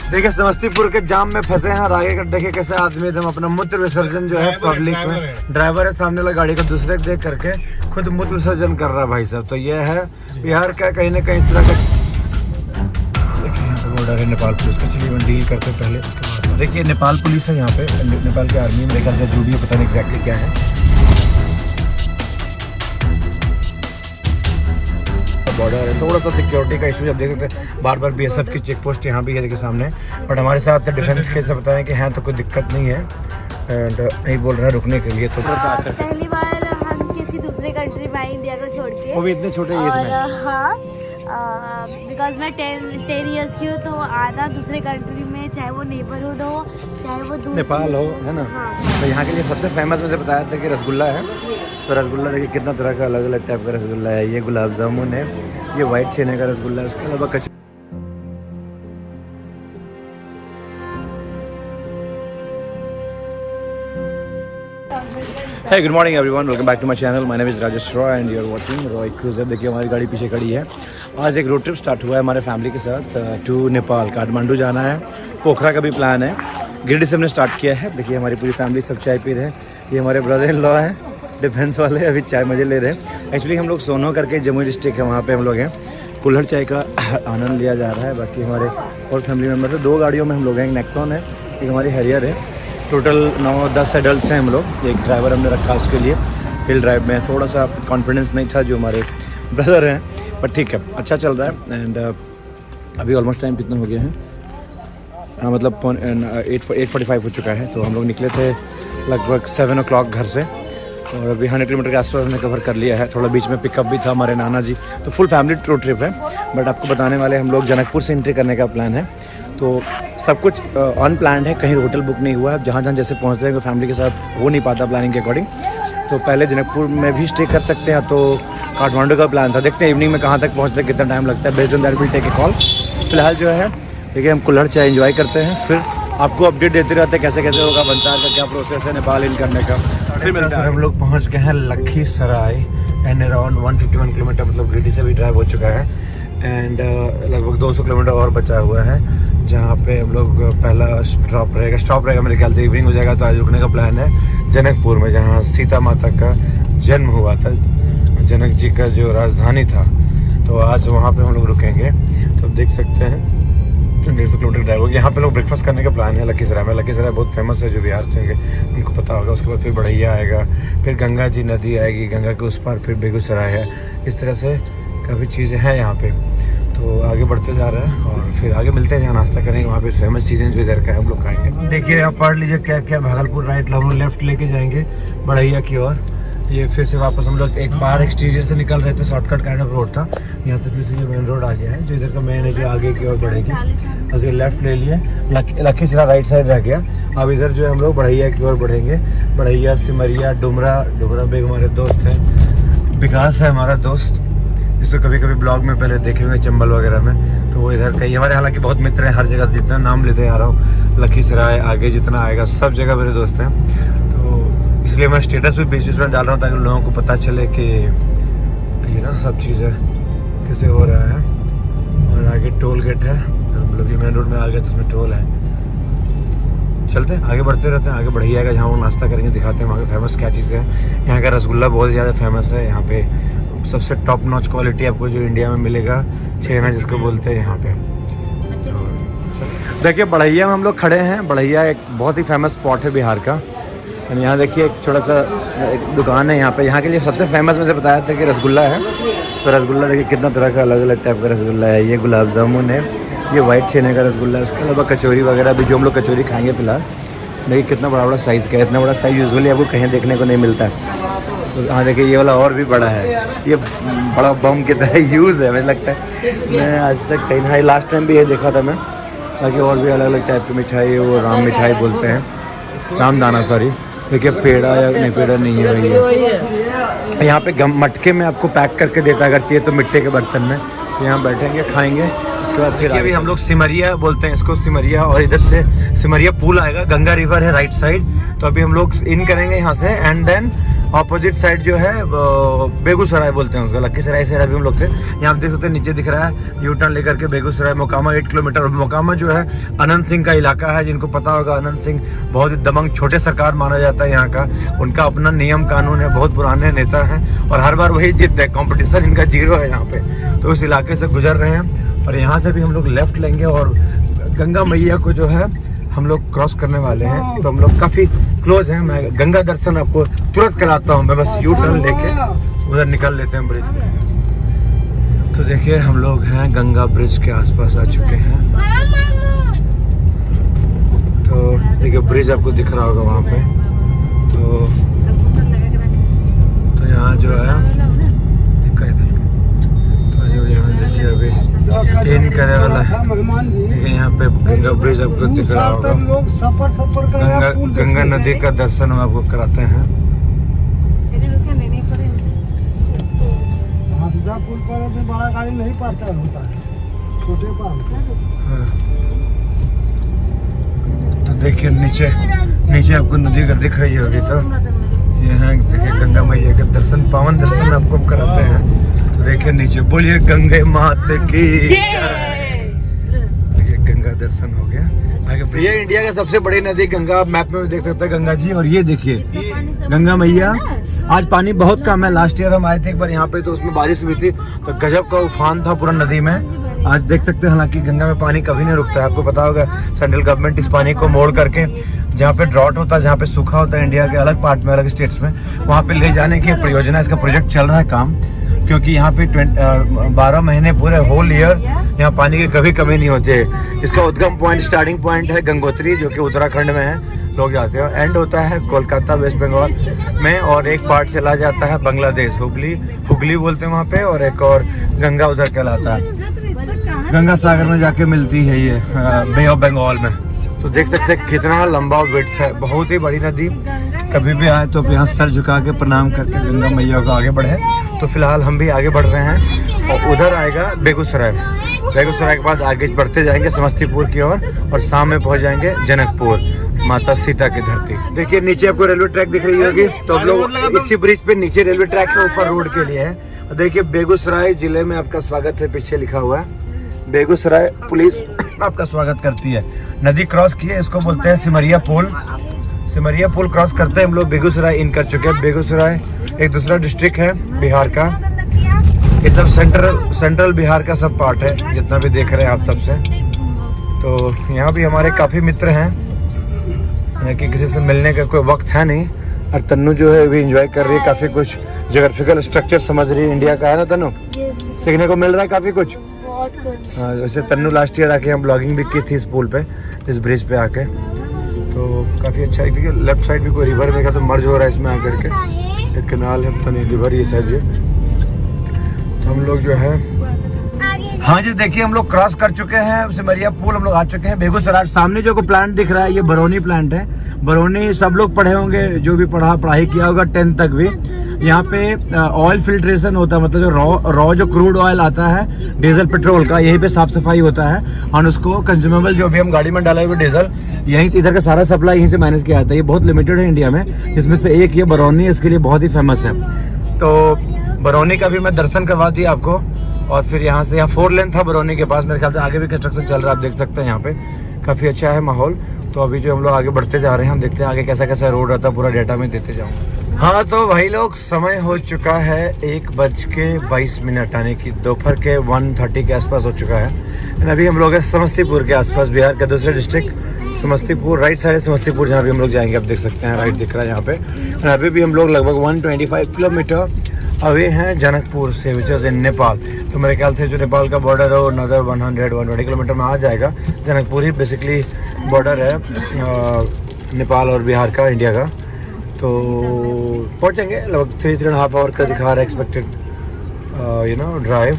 देखिए समस्तीपुर के जाम में फंसे हैं और आगे का देखिए कैसे आदमी एकदम अपना मूत्र विसर्जन जो है पब्लिक में, ड्राइवर है सामने वाला गाड़ी का दूसरे देख करके खुद मूत्र विसर्जन कर रहा है भाई साहब। तो ये है बिहार का कहीं ना कहीं इस तरह का। देखिए यहाँ पे बॉर्डर है नेपाल पुलिस का, चलिए हम डील करते पहले उसके बाद। देखिए नेपाल पुलिस है यहाँ पे, नेपाल की आर्मी में लेकर जो भी पता नहीं एग्जैक्टली क्या है। बॉर्डर है, थोड़ा सा सिक्योरिटी का इशू जब देख सकते हैं, बार बार बीएसएफ की चेक पोस्ट यहाँ भी है देखिए सामने। बट हमारे साथ डिफेंस के से बताएं कि हैं तो कोई दिक्कत नहीं है एंड यही बोल रहा है रुकने के लिए। तो पहली बार हम किसी दूसरे कंट्री में इंडिया को छोड़ के, वो भी इतने छोटे एज में। हाँ, बिकॉज मैं 10 इयर्स की हूँ, तो आना दूसरे कंट्री में, चाहे वो नेबरहुड हो चाहे वो दूर नेपाल हो, है ना। हाँ। तो यहाँ के लिए सबसे फेमस में से बताया था कि रसगुल्ला है। तो रसगुल्ला देखिए कितना तरह का अलग अलग टाइप का रसगुल्ला है। ये गुलाब जामुन है, ये वाइट छेने का रसगुल्ला है, उसके अलावा कचौरी। Hey, good morning everyone. Welcome back to my channel. My name is Rajesh Roy and you are watching Roy Cruiser. देखिए हमारी गाड़ी पीछे खड़ी है। आज एक रोड ट्रिप स्टार्ट हुआ है हमारे फैमिली के साथ टू नेपाल। काठमांडू जाना है, पोखरा का भी प्लान है, गिरिडीह से हमने स्टार्ट किया है। देखिए हमारी पूरी फैमिली सब चाय पी रहे हैं। ये हमारे ब्रदर इन लॉ हैं, डिफेंस वाले, अभी चाय मजे ले रहे हैं। एक्चुअली हम लोग सोनो करके जम्मू डिस्ट्रिक्ट है, वहाँ पे हम लोग हैं। कुल्हड़ चाय का आनंद लिया जा रहा है। बाकी हमारे और फैमिली मेम्बर से 2 गाड़ियों में हम लोग हैं, एक नेक्सॉन है, एक हमारी हैरियर है। टोटल 9-10 एडल्ट्स हैं हम लोग। एक ड्राइवर हमने रखा उसके लिए, हिल ड्राइव में थोड़ा सा कॉन्फिडेंस नहीं था जो हमारे ब्रदर हैं, बट ठीक है, अच्छा चल रहा है। एंड अभी ऑलमोस्ट टाइम कितना हो गया है, हाँ मतलब 8:45 हो चुका है। तो हम लोग निकले थे लगभग 7 o'clock घर से और अभी 100 किलोमीटर के आसपास हमने कवर कर लिया है। थोड़ा बीच में पिकअप भी था हमारे नाना जी, तो फुल फैमिली रोड ट्रिप है। बट आपको बताने वाले हम लोग जनकपुर से एंट्री करने का प्लान है। तो सब कुछ अनप्लान्ड है, कहीं होटल बुक नहीं हुआ है। जहाँ जहाँ जैसे पहुँचते हैं फैमिली के साथ हो नहीं पाता प्लानिंग के अकॉर्डिंग। तो पहले जनकपुर में भी स्टे कर सकते हैं, तो काठमांडू का प्लान था। देखते हैं इवनिंग में कहाँ तक पहुँचते हैं, कितना टाइम लगता है। Based on that will take a call. फिलहाल जो है देखिए हम कुल्हड़ चाय एंजॉय करते हैं, फिर आपको अपडेट देते रहते हैं कैसे कैसे होगा, बनता है, क्या प्रोसेस है नेपाल इन करने का। फिर मिलता है। हम लोग पहुँच गए हैं लखीसराय एंड अराउंड 151 किलोमीटर, मतलब गिरिडीह से भी ड्राइव हो चुका है। एंड लगभग 200 किलोमीटर और बचा हुआ है, जहाँ पे हम लोग पहला स्टॉप रहेगा मेरे ख्याल से इवनिंग हो जाएगा। तो आज रुकने का प्लान है जनकपुर में, जहाँ सीता माता का जन्म हुआ था, जनक जी का जो राजधानी था। तो आज वहाँ पे हम लोग रुकेंगे। तो देख सकते हैं 150 किलोमीटर ड्राइव होगी। यहाँ पे लोग ब्रेकफास्ट करने का प्लान है लखीसराय में। लखीसराय बहुत फेमस है, जो बिहार से उनको पता होगा। उसके बाद फिर बढ़ैया आएगा, फिर गंगा जी नदी आएगी, गंगा के उस पार फिर बेगूसराय है। इस तरह से काफ़ी चीज़ें हैं यहाँ पे। तो आगे बढ़ते जा रहे हैं और फिर आगे मिलते हैं, जहाँ नाश्ता करेंगे वहाँ पे फेमस चीज़ें जो इधर का है हम लोग खाएंगे। देखिए आप पढ़ लीजिए क्या क्या। भागलपुर राइट, हम लोग लेफ्ट लेके जाएंगे बढ़ैया की ओर। ये फिर से वापस हम लोग एक बाहर एक्सटीरियर से निकल रहे थे, शॉर्टकट काइंड ऑफ रोड था। यहाँ से फिर से ये मेन रोड आ गया है, जो इधर का मेन है, जो आगे की ओर बढ़ेगी। उसके लेफ्ट ले लिए, लखीसराय राइट साइड रह गया। अब इधर जो है हम लोग बढ़ैया की ओर बढ़ेंगे। बढ़ैया, सिमरिया, डुमरा बेग हमारे दोस्त हैं, विकास है हमारा दोस्त, इसको कभी कभी ब्लॉग में पहले देखे हुए चंबल वगैरह में। तो वो इधर कई हमारे हालांकि बहुत मित्र हैं, हर जगह जितना नाम लेते आ रहा हूँ, लखीसराय आगे जितना आएगा सब जगह मेरे दोस्त हैं। तो इसलिए मैं स्टेटस भी बीच में डाल रहा हूँ, ताकि लोगों को पता चले कि ये ना सब चीज़ें कैसे हो रहा है। और आगे टोल गेट है, हम लोग मेन रोड में आ गए तो उसमें टोल है। चलते हैं आगे बढ़ते रहते हैं, आगे बढ़िया आएगा, जहाँ वो नाश्ता करेंगे, दिखाते हैं वहाँ पे फेमस क्या चीज़ है। यहाँ का रसगुल्ला बहुत ज़्यादा फेमस है। यहाँ पे सबसे टॉप नॉच क्वालिटी आपको जो इंडिया में मिलेगा, छेना जिसको बोलते हैं यहाँ पे। तो देखिए बढ़ैया में हम लोग खड़े हैं। बढ़ैया एक बहुत ही फेमस स्पॉट है बिहार का। और यहाँ देखिए एक छोटा सा एक दुकान है यहाँ पे। यहाँ के लिए सबसे फेमस में से बताया था कि रसगुल्ला है। तो रसगुल्ला देखिए कितना तरह का अलग अलग टाइप का रसगुल्ला है। ये गुलाब जामुन है, ये वाइट छेने का रसगुल्ला है, उसके अलावा कचौरी वगैरह भी, जो हम लोग कचौरी खाएंगे फिलहाल। देखिए कितना बड़ा बड़ा साइज़ का है। इतना बड़ा साइज़ यूजुअली आपको कहीं देखने को नहीं मिलता है। तो हाँ देखिए ये वाला और भी बड़ा है, ये बड़ा बम की तरह यूज़ है, मुझे लगता है। मैं आज तक कहीं ना, लास्ट टाइम भी ये देखा था मैं। बाकी और भी अलग अलग टाइप की मिठाई, वो राम मिठाई बोलते हैं, रामदाना सॉरी। देखिए पेड़ा या नहीं, पेड़ा नहीं है भैया। यहाँ पे मटके में आपको पैक करके देता है, अगर चाहिए तो मिट्टी के बर्तन में। यहाँ बैठेंगे, खाएंगे, उसके बाद फिर अभी हम लोग सिमरिया बोलते हैं इसको, सिमरिया। और इधर से सिमरिया पुल आएगा, गंगा रिवर है राइट साइड। तो अभी हम लोग इन करेंगे यहाँ से एंड देन ऑपोजिट साइड जो है बेगूसराय बोलते हैं उसका, लखीसराय साइड अभी हम लोग थे। यहाँ आप देख सकते हैं नीचे दिख रहा है यू टर्न लेकर के बेगूसराय मोकामा 8 किलोमीटर। और मोकामा जो है अनंत सिंह का इलाका है, जिनको पता होगा अनंत सिंह बहुत ही दबंग छोटे सरकार माना जाता है यहाँ का। उनका अपना नियम कानून है, बहुत पुराने नेता हैं और हर बार वही जीतते हैं, कॉम्पिटिशन इनका 0 है यहाँ पे। तो उस इलाके से गुजर रहे हैं और यहाँ से भी हम लोग लेफ्ट लेंगे और गंगा मैया को जो है हम लोग क्रॉस करने वाले हैं। तो हम लोग काफ़ी क्लोज हैं। मैं गंगा दर्शन आपको तुरंत कराता हूँ, मैं बस यू टर्न लेके उधर निकल लेते हैं ब्रिज पे। तो देखिए हम लोग हैं गंगा ब्रिज के आसपास आ चुके हैं। तो देखिए ब्रिज आपको दिख रहा होगा वहाँ पे। तो यहाँ जो है यहाँ देखिए अभी इन करने वाला है। यहाँ पे गंगा ब्रिज आपको दिख रहा होगा। गंगा नदी का दर्शन हम आपको कराते हैं। पुल पर अभी बड़ा गाड़ी नहीं पास होता है, छोटे पार। तो देखिए नीचे आपको नदी का दिख रही होगी। तो यहाँ देखिए गंगा मैया के दर्शन, पावन दर्शन आपको हम कराते हैं। तो देखिए नीचे बोलिए गंगे माता की। देखिए गंगा दर्शन हो गया। आगे ये इंडिया का सबसे बड़ी नदी गंगा, मैप में भी देख सकते हैं गंगा जी। और ये देखिए गंगा मैया। आज पानी बहुत कम है। लास्ट ईयर हम आए थे एक बार यहाँ पे, तो उसमें बारिश हुई थी तो गजब का उफान था पूरा नदी में। आज देख सकते हैं हालांकि गंगा में पानी कभी नहीं रुकता है। आपको पता होगा सेंट्रल गवर्नमेंट इस पानी को मोड़ करके जहाँ पे ड्रॉट होता है, जहाँ पे सूखा होता है इंडिया के अलग पार्ट में, अलग स्टेट्स में, वहाँ पे ले जाने की परियोजना, इसका प्रोजेक्ट चल रहा है काम। क्योंकि यहाँ पे 12 महीने पूरे होल ईयर यहाँ पानी की कभी कमी नहीं होती है। इसका उद्गम पॉइंट, स्टार्टिंग पॉइंट है गंगोत्री, जो कि उत्तराखंड में है, लोग जाते हैं। एंड होता है कोलकाता वेस्ट बंगाल में, और एक पार्ट चला जाता है बांग्लादेश, हुगली बोलते हैं वहाँ पे, और एक और गंगा उधर कहलाता है। गंगा सागर में जाके मिलती है ये बे ऑफ बंगाल में। तो देख सकते हैं कितना लंबा विड्थ है, बहुत ही बड़ी नदी। कभी भी आए तो यहाँ सर झुका के प्रणाम करके गंगा मैया को आगे बढ़े। तो फिलहाल हम भी आगे बढ़ रहे हैं और उधर आएगा बेगूसराय। बेगूसराय के बाद आगे बढ़ते जाएंगे समस्तीपुर की ओर और शाम में पहुंच जाएंगे जनकपुर, माता सीता की धरती। देखिए नीचे आपको रेलवे ट्रैक दिख रही होगी। तो हम लोग इसी ब्रिज पे, नीचे रेलवे ट्रैक है, ऊपर रोड के लिए है। देखिए बेगूसराय जिले में आपका स्वागत है, पीछे लिखा हुआ है। बेगूसराय पुलिस आपका स्वागत करती है। नदी क्रॉस किए, इसको बोलते हैं सिमरिया पुल। सिमरिया पुल क्रॉस करते हैं हम लोग बेगूसराय इन कर चुके हैं। बेगूसराय एक दूसरा डिस्ट्रिक्ट है बिहार का। ये सब सेंट्रल बिहार का सब पार्ट है, जितना भी देख रहे हैं आप तब से। तो यहाँ भी हमारे काफ़ी मित्र हैं कि किसी से मिलने का कोई वक्त है नहीं। और तन्नू जो है अभी एंजॉय कर रही है, काफ़ी कुछ जोग्राफिकल स्ट्रक्चर समझ रही है इंडिया का, है ना तन्नू? सीखने को मिल रहा है काफ़ी कुछ। बहुत कुछ। वैसे तन्नू लास्ट ईयर आके हम ब्लॉगिंग भी की थी इस पुल पे, इस ब्रिज पे आके। तो काफ़ी अच्छा है। देखिए लेफ्ट साइड भी कोई रिवर देखा तो मर्ज हो रहा है इसमें आकर के, एक कैनाल है, पता नहीं रिवर ये शायद ये। तो हम लोग जो है, हाँ जी देखिए हम लोग क्रॉस कर चुके हैं सिमरिया पुल, हम लोग आ चुके हैं बेगूसराय। सामने जो को प्लांट दिख रहा है ये बरौनी प्लांट है। बरौनी सब लोग पढ़े होंगे, जो भी पढ़ाई किया होगा 10th तक भी। यहाँ पे ऑयल फिल्ट्रेशन होता है, मतलब जो रॉ जो क्रूड ऑयल आता है डीजल पेट्रोल का, यहीं पे साफ सफाई होता है। और उसको कंज्यूमेबल जो भी हम गाड़ी में डाला हुआ डीजल, यहीं से इधर का सारा सप्लाई यहीं से मैनेज किया जाता है। ये बहुत लिमिटेड है इंडिया में, जिसमें से एक ये बरौनी इसके लिए बहुत ही फेमस है। तो बरौनी का भी मैं दर्शन करवा दिया आपको। और फिर यहाँ से, यहाँ 4 लेन था बरौनी के पास, मेरे ख्याल से आगे भी कंस्ट्रक्शन चल रहा है, आप देख सकते हैं यहाँ पे काफ़ी अच्छा है माहौल। तो अभी जो हम लोग आगे बढ़ते जा रहे हैं, हम देखते हैं आगे कैसा कैसा रोड रहता है, पूरा डेटा में देते जाऊँगा। हाँ तो भाई लोग समय हो चुका है 1:22 आने की, दोपहर के 1:30 के आसपास हो चुका है। अभी हम लोग हैं समस्तीपुर के आसपास, बिहार के दूसरे district Samastipur. Right side Samastipur जहाँ भी हम लोग जाएंगे, आप देख सकते हैं राइट दिख रहा है यहाँ पे। अभी भी हम लोग लगभग 125 किलोमीटर अवे हैं जनकपुर से, विच इज़ इन नेपाल। तो मेरे ख्याल से जो नेपाल का बॉर्डर है वो अनदर 100-120 किलोमीटर में आ जाएगा। जनकपुर ही बेसिकली बॉर्डर है नेपाल और बिहार का, इंडिया का। तो पहुँचेंगे लगभग 3.5 आवर का दिखा रहा है एक्सपेक्टेड ड्राइव।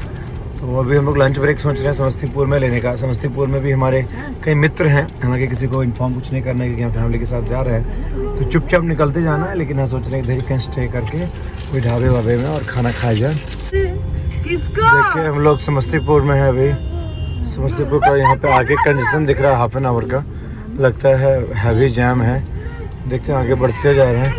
तो अभी हम लोग लंच ब्रेक सोच रहे हैं समस्तीपुर में लेने का। समस्तीपुर में भी हमारे कई मित्र हैं, हालांकि किसी को इन्फॉर्म कुछ नहीं करना है क्योंकि हम फैमिली के साथ जा रहे हैं, तो चुपचाप निकलते जाना है। लेकिन हम सोच रहे हैं इधर कहीं स्टे करके कोई ढाबे वाबे में और खाना खाया जाए। देखिए हम लोग समस्तीपुर में है अभी। समस्तीपुर का यहाँ पे आगे कंजेशन दिख रहा है, हाफ एन आवर का, लगता है हैवी जैम है। देखते हैं आगे बढ़ते जा रहे हैं।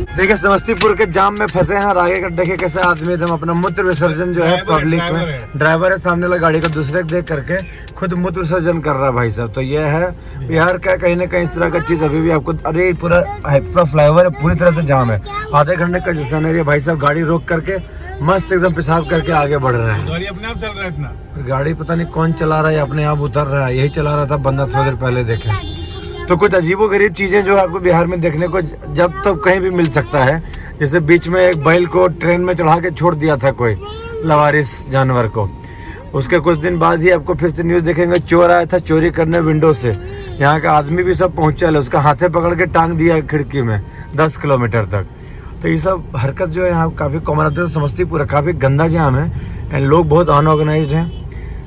देखिए समस्तीपुर के जाम में फंसे हैं और आगे का देखे कैसे आदमी एकदम अपना मूत्र विसर्जन जो है पब्लिक में, ड्राइवर है सामने वाला गाड़ी को दूसरे देख करके खुद मूत्र विसर्जन कर रहा है भाई साहब। तो ये है बिहार का कहीं ना कहीं इस तरह का चीज अभी भी आपको, अरे पूरा फ्लाईओवर है पूरी तरह से जाम है, आधे घंटे का जैसा नहीं, भाई साहब गाड़ी रोक करके मस्त एकदम पेशाब करके आगे बढ़ रहे हैं। गाड़ी अपने आप चल रहा है इतना, गाड़ी पता नहीं कौन चला रहा है, अपने आप उतर रहा है, यही चला रहा था बंदा थोड़ी देर पहले देखे। तो कुछ अजीबोगरीब चीजें जो आपको बिहार में देखने को जब तक कहीं भी मिल सकता है, जैसे बीच में एक बैल को ट्रेन में चढ़ा के छोड़ दिया था कोई लवारिस जानवर को, उसके कुछ दिन बाद ही आपको फिर से न्यूज देखेंगे चोर आया था चोरी करने विंडो से, यहाँ का आदमी भी सब पहुंचा है, उसका हाथे पकड़ के टांग दिया खिड़की में 10 किलोमीटर तक। तो ये सब हरकत जो है यहाँ काफ़ी कॉमन होती है। समस्तीपुर काफ़ी गंदा जाम है एंड लोग बहुत अनऑर्गेनाइज्ड हैं,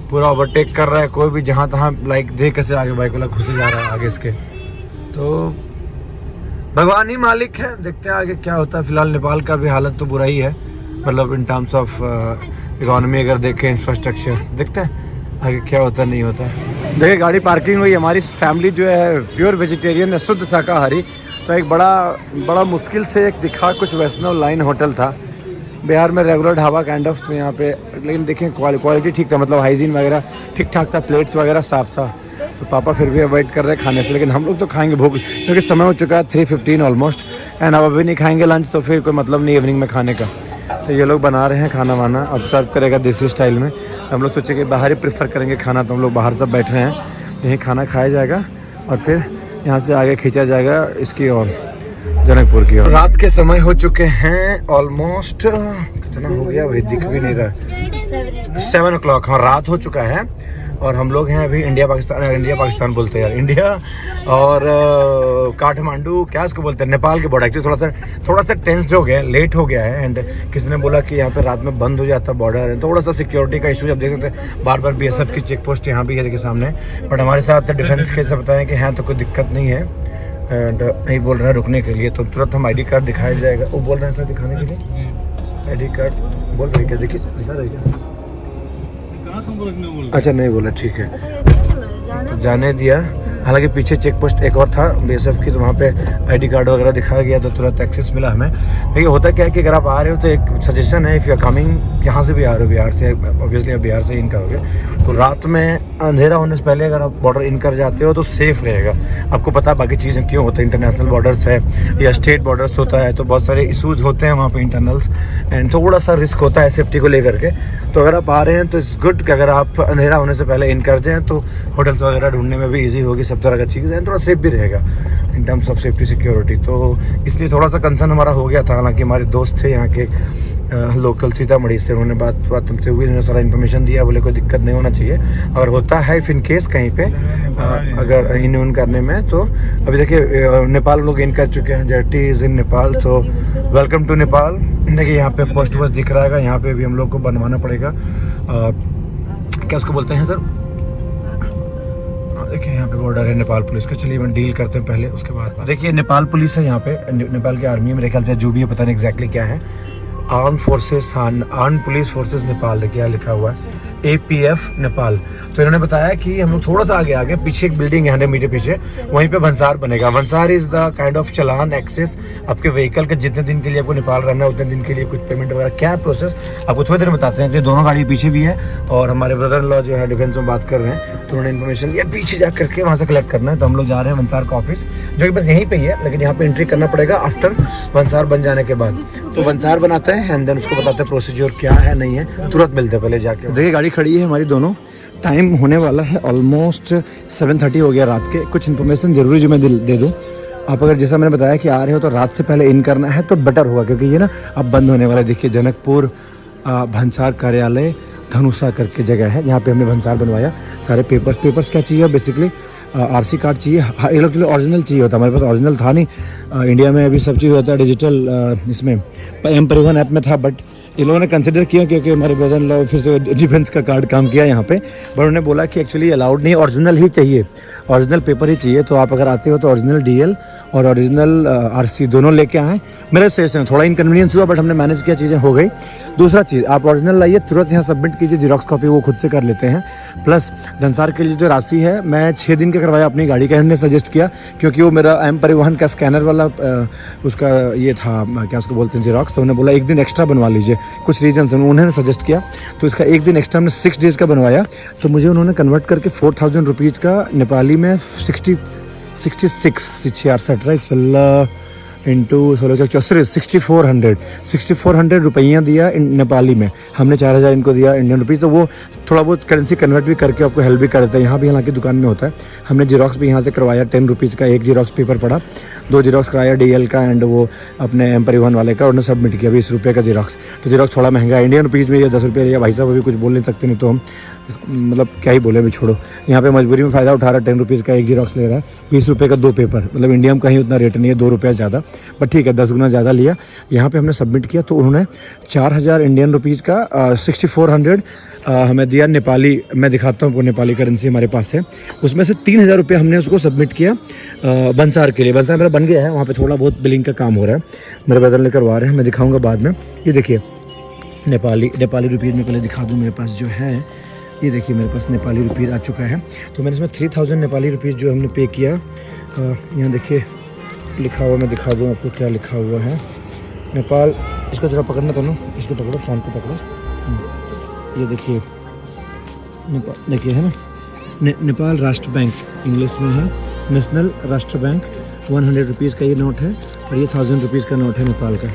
पूरा ओवरटेक कर रहा है कोई भी जहाँ तहाँ, लाइक देख कैसे आगे बाइक वाला घुसे जा रहा है आगे इसके। तो भगवान ही मालिक है, देखते हैं आगे क्या होता है। फिलहाल नेपाल का भी हालत तो बुरा ही है, मतलब इन टर्म्स ऑफ इकोनॉमी अगर देखें, इंफ्रास्ट्रक्चर, देखते हैं आगे क्या होता नहीं होता। देखिए गाड़ी पार्किंग हुई, हमारी फैमिली जो है प्योर वेजिटेरियन है, शुद्ध शाकाहारी। तो एक बड़ा मुश्किल से एक दिखा कुछ वैष्णव लाइन होटल था बिहार में, रेगुलर ढाबा काइंड ऑफ, तो यहाँ पे लेकिन देखें क्वालिटी ठीक था, मतलब हाइजीन वगैरह ठीक ठाक था, प्लेट्स वगैरह साफ था। तो पापा फिर भी अवॉइड कर रहे हैं खाने से, लेकिन हम लोग तो खाएंगे भूख, क्योंकि समय हो चुका है 3:15 ऑलमोस्ट एंड अब अभी नहीं खाएंगे लंच, तो फिर कोई मतलब नहीं इवनिंग में खाने का। तो ये लोग बना रहे हैं खाना वाना, अब सर्व करेगा देसी स्टाइल में। तो हम लोग सोचे कि बाहर ही प्रेफर करेंगे खाना, तो हम लोग बाहर सब बैठ रहे हैं, यहीं खाना खाया जाएगा और फिर यहाँ से आगे खींचा जाएगा इसकी और जनकपुर की ओर। रात के समय हो चुके हैं ऑलमोस्ट, कितना हो गया भाई दिख भी नहीं रहा, 7 o'clock। हाँ रात हो चुका है और हम लोग हैं अभी इंडिया पाकिस्तान बोलते हैं यार, इंडिया और काठमांडू क्या उसको बोलते हैं, नेपाल के बॉर्डर। एक्चुअली थोड़ा सा टेंस्ड हो गया, लेट हो गया है एंड किसी ने बोला कि यहाँ पे रात में बंद हो जाता बॉर्डर, थोड़ा सा सिक्योरिटी का इशू। आप देख सकते हैं बार बार BSF की चेक पोस्ट यहाँ भी है देखिए सामने, बट हमारे साथ डिफेंस के से बताएं कि हाँ तो कोई दिक्कत नहीं है एंड नहीं बोल रहा है रुकने के लिए। तो तुरंत हम ID कार्ड दिखाया जाएगा, वो बोल रहे हैं सर दिखाने के लिए ID कार्ड बोल रहे हैं क्या, देखिए दिखा रहे क्या, अच्छा नहीं बोला ठीक है, तो जाने दिया। हालांकि पीछे चेक पोस्ट एक और था BSF की, तो वहाँ पे ID कार्ड वगैरह दिखाया गया, तो तुरंत एक्सेस मिला हमें। देखिए होता क्या है कि अगर आप आ रहे हो तो एक सजेशन है, इफ़ यू आर कमिंग यहाँ से भी आ रहे हो बिहार से, ऑब्वियसली आप बिहार से इन करोगे, तो रात में अंधेरा होने से पहले अगर आप बॉर्डर इन कर जाते हो तो सेफ़ रहेगा। आपको पता बाकी चीज़ें क्यों होता है, इंटरनेशनल बॉर्डर्स है या स्टेट बॉर्डर्स होता है, तो बहुत सारे इशूज़ होते हैं वहाँ पे इंटरनल्स एंड थोड़ा सा रिस्क होता है सेफ्टी को लेकर के। तो अगर आप आ रहे हैं तो इट्स गुड कि अगर आप अंधेरा होने से पहले इन कर जाएँ तो होटल्स वगैरह ढूंढने में भी ईजी होगी, सब तरह का चीज़ है, थोड़ा सेफ भी रहेगा in terms of safety security. तो इसलिए थोड़ा सा कंसर्न हमारा हो गया था। हालांकि हमारे दोस्त थे यहाँ के लोकल सीतामढ़ी से, उन्होंने बात हमसे हुई, उन्होंने सारा इन्फॉर्मेशन दिया, बोले कोई दिक्कत नहीं होना चाहिए, अगर होता है इफ़ इन केस कहीं पे अगर इन करने में। तो अभी देखिए नेपाल लोग इन कर चुके हैं, जेटी इज़ इन नेपाल, तो वेलकम टू नेपाल। देखिए यहाँ पे पोस्ट वोस्ट दिख रहा है, यहाँ पे भी हम लोग को बनवाना पड़ेगा, क्या उसको बोलते हैं सर, देखिए यहाँ पे बॉर्डर है नेपाल पुलिस का। चलिए मैं डील करते हैं पहले, उसके बाद देखिए नेपाल पुलिस है यहाँ पे, नेपाल की आर्मी मेरे ख्याल से जो भी है, पता नहीं एग्जैक्टली क्या है, आर्म पुलिस फोर्सेस नेपाल, क्या लिखा हुआ है APF नेपाल। तो इन्होंने बताया कि हम लोग थोड़ा सा आगे पीछे एक बिल्डिंग है 100 मीटर पीछे, वहीं पे भंसार बनेगा। भंसार is the kind of challan access आपके व्हीकल के, जितने दिन के लिए आपको नेपाल रहना है उतने दिन के लिए कुछ पेमेंट वगैरह क्या प्रोसेस आपको थोड़ी देर में बताते हैं। जो दोनों गाड़ी पीछे भी है और हमारे ब्रदर इन लॉ जो है डिफेंस में बात कर रहे हैं, तो उन्होंने इन्फॉर्मेशन दिया पीछे जा करके वहाँ से कलेक्ट करना है। तो हम लोग जा रहे हैं भंसार का ऑफिस, जो कि बस यहीं पे ही है, लेकिन यहाँ पे एंट्री करना पड़ेगा आफ्टर भंसार बन जाने के बाद। तो भंसार बनाते हैं एंड देन उसको बताते हैं प्रोसीजर क्या है नहीं है, तुरंत मिलते हैं पहले जाके। देखिए गाड़ी खड़ी है हमारी दोनों, टाइम होने वाला है ऑलमोस्ट 7:30 हो गया रात के। कुछ इन्फॉर्मेशन ज़रूरी जो मैं दे दूँ, आप अगर जैसा मैंने बताया कि आ रहे हो तो रात से पहले इन करना है तो बेटर होगा, क्योंकि ये ना अब बंद होने वाला है। देखिए जनकपुर भंसार कार्यालय धनुषा करके जगह है, यहाँ पे हमने भंसार बनवाया। सारे पेपर्स क्या चाहिए बेसिकली, RC कार्ड चाहिए, ये लोग के लिए ओरिजिनल चाहिए होता, हमारे पास ओरिजिनल था नहीं। इंडिया में अभी सब चीज़ होता है डिजिटल, इसमें M परिवहन ऐप में था, बट इन लोगों ने कंसिडर किया क्योंकि हमारे ब्रदर इन लॉ फिर से डिफेंस का कार्ड काम किया यहाँ पे, बट उन्होंने बोला कि एक्चुअली अलाउड नहीं, ओरिजिनल ही चाहिए, ओरिजिनल पेपर ही चाहिए। तो आप अगर आते हो तो ओरिजिनल डीएल और ओरिजिनल आरसी दोनों लेके आएँ। मेरे से थोड़ा इनकन्वीनियंस हुआ बट हमने मैनेज किया, चीज़ें हो गई। दूसरा चीज़, आप ओरिजिनल लाइए, तुरंत यहाँ सबमिट कीजिए, जीरोक्स कॉपी वो खुद से कर लेते हैं। प्लस धनसार के लिए जो राशि है, मैं 6 दिन का करवाया अपनी गाड़ी का, इन्होंने सजेस्ट किया क्योंकि वो मेरा एम परिवहन का स्कैनर वाला उसका ये था, क्या उसको बोलते हैं, जीरोक्स। तो उन्होंने बोला 1 दिन एक्स्ट्रा बनवा लीजिए, कुछ रीजन से उन्होंने सजेस्ट किया। तो इसका 1 दिन एक्स्ट्रा हमने 6 डेज़ का बनवाया। तो मुझे उन्होंने कन्वर्ट करके 4000 रुपीज़ का नेपाली में 66 राइट 16 इंटू 6400 रुपया दिया नेपाली में। हमने 4000 इनको दिया इंडियन रुपीज़। तो वो थोड़ा बहुत करेंसी कन्वर्ट भी करके आपको हेल्प भी कर देता है। यहाँ भी हालांकि दुकान में होता है। हमने जीरोक्स भी यहाँ से करवाया, 10 रुपीज़ का एक जीरोक्स पेपर पड़ा, 2 जीरोक्स कराया डीएल का एंड वो अपने एम परिवहन वाले का, उन्होंने सबमिट किया 20 रुपये का जीरोक्स। तो जीरोक्स थोड़ा महंगा है, इंडियन रुपीज़ में ये 10 रुपये लिया। भाई साहब अभी कुछ बोल नहीं सकते, नहीं तो हम मतलब क्या ही बोले, अभी छोड़ो। यहाँ पे मजबूरी में फ़ायदा उठा रहा है, 10 रुपीज़ का एक जीरोक्स ले रहा है, 20 रुपये का 2 पेपर। मतलब इंडिया में कहीं उतना रेट नहीं है, 2 रुपया ज़्यादा, बट ठीक है 10 गुना ज़्यादा लिया। यहाँ पे हमने सबमिट किया तो उन्होंने 4000 इंडियन रुपीज़ का 6400 हमें दिया नेपाली। मैं दिखाता हूँ, वो नेपाली करेंसी हमारे पास है। उसमें से 3000 रुपये हमने उसको सबमिट किया बंसार के लिए। बंसार मेरा बन गया है, वहाँ पे थोड़ा बहुत बिलिंग का काम हो रहा है, मेरे बदल करवा रहे हैं, मैं दिखाऊंगा बाद में। ये देखिए नेपाली रुपीज़ में पहले दिखा दूँ, मेरे पास जो है ये देखिए मेरे पास नेपाली रुपीज़ आ चुका है। तो मैंने इसमें 3000 नेपाली रुपीज़ जो हमने पे किया। यहाँ देखिए लिखा हुआ, मैं दिखा दूँ आपको क्या लिखा हुआ है। नेपाल, इसको जरा पकड़ना तनु, इसको पकड़ो, फ़ोन को पकड़ो। ये देखिए नेपाल, देखिए है ना, नेपाल राष्ट्र बैंक इंग्लिश में है, नेशनल राष्ट्र बैंक। 100 रुपीज़ का ये नोट है और ये 1000 रुपीज़ का नोट है नेपाल का।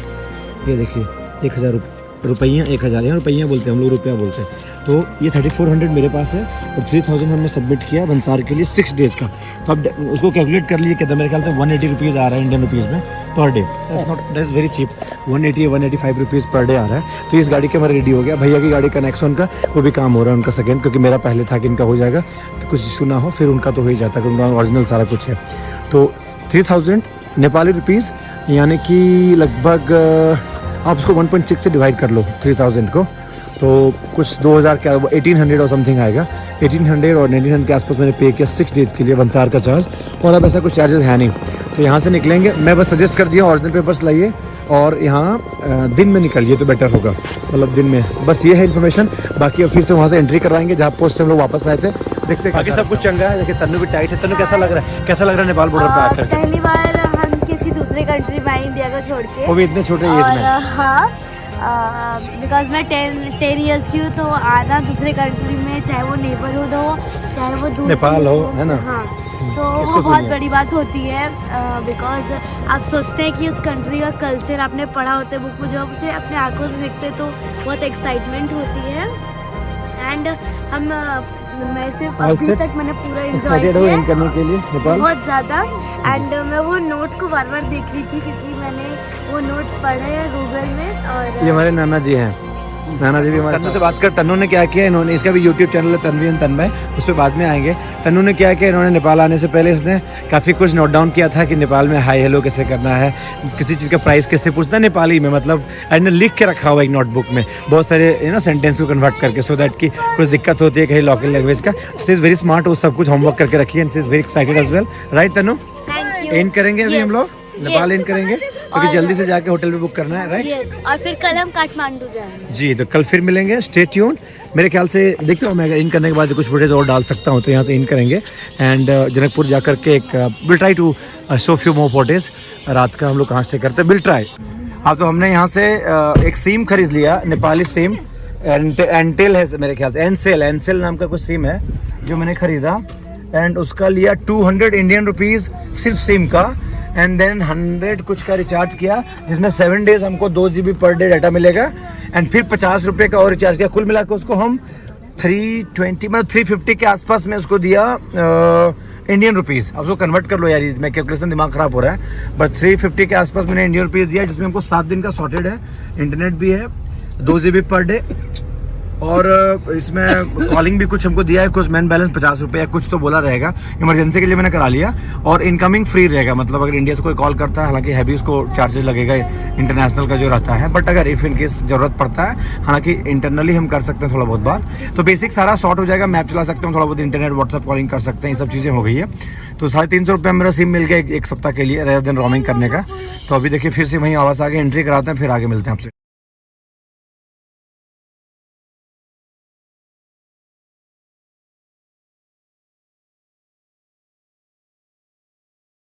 ये देखिए 1000 रुपया, 1000 यहाँ रुपया बोलते हैं, हम लोग रुपया बोलते हैं। तो ये 3400 मेरे पास है और 3000 हमने सबमिट किया बंसार के लिए 6 डेज़ का। तो अब उसको कैलकुलेट कर लीजिए कितना, मेरे ख्याल से 180 रुपीज़ आ रहा है इंडियन रुपीज़ में per day. That is very cheap, 180-185 rupees per day आ रहा है। तो इस गाड़ी के हमारा रेडी हो गया। भैया की गाड़ी का नेक्सॉन का वो भी काम हो रहा है उनका सेकेंड, क्योंकि मेरा पहले था कि इनका हो जाएगा तो कुछ इशू ना हो, फिर उनका तो हो ही जाता है क्योंकि उनका ओरिजिनल सारा कुछ है। तो 3000 नेपाली रुपीज़ यानी कि लगभग आप उसको 1.6 से डिवाइड कर लो 3000 को, तो कुछ 2000 क्या 1800 और समथिंग आएगा। 1800 और 1900 के आसपास मैंने पे किया 6 डेज़ के लिए बंसार का चार्ज। और अब ऐसा कुछ चार्जेस है नहीं। तो यहाँ से निकलेंगे, मैं बस सजेस्ट कर दिया ओरिजिनल पेपर्स लाइए और यहाँ दिन में निकलिए तो बेटर होगा, मतलब दिन में। बस ये है इन्फॉर्मेशन। बाकी अब फिर से वहाँ से एंट्री करवाएंगे जहाँ पोस्ट से हम लोग वापस आए थे। देखते बाकी सब कुछ चंगा है। देखिए तन्नू भी टाइट है। तन्नू कैसा लग रहा है, कैसा लग रहा है नेपाल बॉर्डर पर आकर? पहली बार हम किसी दूसरे कंट्री में आए, इंडिया को छोड़ के, वो भी इतने छोटे एज में। हाँ, बिकॉज मैं 10 ईयर्स की हूँ, तो आना दूसरे कंट्री में, चाहे वो नेबरहुड हो चाहे वो दूर नेपाल हो, है ना। हाँ, तो वो बहुत बड़ी बात होती है। बिकॉज आप सोचते हैं कि उस कंट्री का कल्चर आपने पढ़ा होता है बुक में, जब उसे अपने आंखों से देखते तो बहुत एक्साइटमेंट होती है। एंड मैं सिर्फ अभी तक मैंने पूरा एंजॉय किया करने के लिए नेपाल बहुत ज़्यादा। एंड मैं वो नोट को बार बार देख रही थी क्योंकि मैंने वो नोट पढ़े हैं गूगल में। और ये हमारे नाना जी हैं, नाना जी भी हमारे तन्नू से बात कर। तन्नू ने क्या किया, इन्होंने, इसका भी यूट्यूब चैनल है तन्वी एंड तन्मय, उस पर बाद में आएंगे। तन्नू ने क्या किया, इन्होंने नेपाल आने से पहले इसने काफ़ी कुछ नोट डाउन किया था कि नेपाल में हाई हेलो कैसे करना है, किसी चीज़ का प्राइस कैसे पूछना नेपाली में, मतलब इन्होंने लिख के रखा हुआ एक नोटबुक में बहुत सारे सेंटेंस को कन्वर्ट करके, सो दैट कि कुछ दिक्कत होती है कहीं लोकल लैंग्वेज का। शी इज़ वेरी स्मार्ट, वो सब कुछ होमवर्क करके रखी है। She is very excited as well, right Tannu? And करेंगे अभी हम लोग नेपाल एंड करेंगे क्योंकि जल्दी से जाके होटल भी बुक करना है, राइट? यस, और फिर कल हम काठमांडू जाएंगे जी। तो कल फिर मिलेंगे, स्टे ट्यून्ड। मेरे ख्याल से देखते हो, मैं अगर इन करने के बाद कुछ फुटेज और डाल सकता हूँ तो यहाँ से इन करेंगे। एंड जनकपुर जा करके एक will try to show few more footage. रात का हम लोग कहाँ स्टे करते हैं, विल ट्राई। हाँ, तो हमने यहाँ से एक सिम खरीद लिया, नेपाली सिम, एंटेल है मेरे ख्याल से, एनसेल नाम का कुछ सिम है जो मैंने खरीदा। एंड उसका लिया 200 इंडियन रुपीज़ सिर्फ सिम का। एंड देन 100 कुछ का रिचार्ज किया, जिसमें 7 डेज हमको 2 GB पर डे डाटा मिलेगा। एंड फिर 50 रुपये का और रिचार्ज किया। कुल मिला के उसको हम 320 मतलब 350 के आसपास में उसको दिया इंडियन रुपीज़। अब उसको कन्वर्ट कर लो यार, मैं कैलकुलेशन दिमाग ख़राब हो रहा है, बट 350 के आसपास मैंने इंडियन रुपीज़ दिया, जिसमें हमको 7 दिन का सॉर्टेड है, इंटरनेट भी है, 2 GB पर डे, और इसमें कॉलिंग भी कुछ हमको दिया है, कुछ मैन बैलेंस 50 रुपये या कुछ तो बोला रहेगा, इमरजेंसी के लिए मैंने करा लिया। और इनकमिंग फ्री रहेगा, मतलब अगर इंडिया से कोई कॉल करता है, हालांकि हैवी उसको चार्जेस लगेगा इंटरनेशनल का जो रहता है, बट अगर इफ इन केस जरूरत पड़ता है, हालांकि इंटरनली हम कर सकते हैं थोड़ा बहुत बात, तो बेसिक सारा सॉर्ट हो जाएगा। मैप चला सकते हैं, थोड़ा बहुत इंटरनेट व्हाट्सअप कॉलिंग कर सकते हैं, ये सब चीज़ें हो गई है। तो 350 रुपये मेरा सिम मिल गया एक सप्ताह के लिए, रेदर देन रोमिंग करने का। तो अभी देखिए फिर से वहीं आवाज़ आगे एंट्री कराते हैं, फिर आगे मिलते हैं आपसे।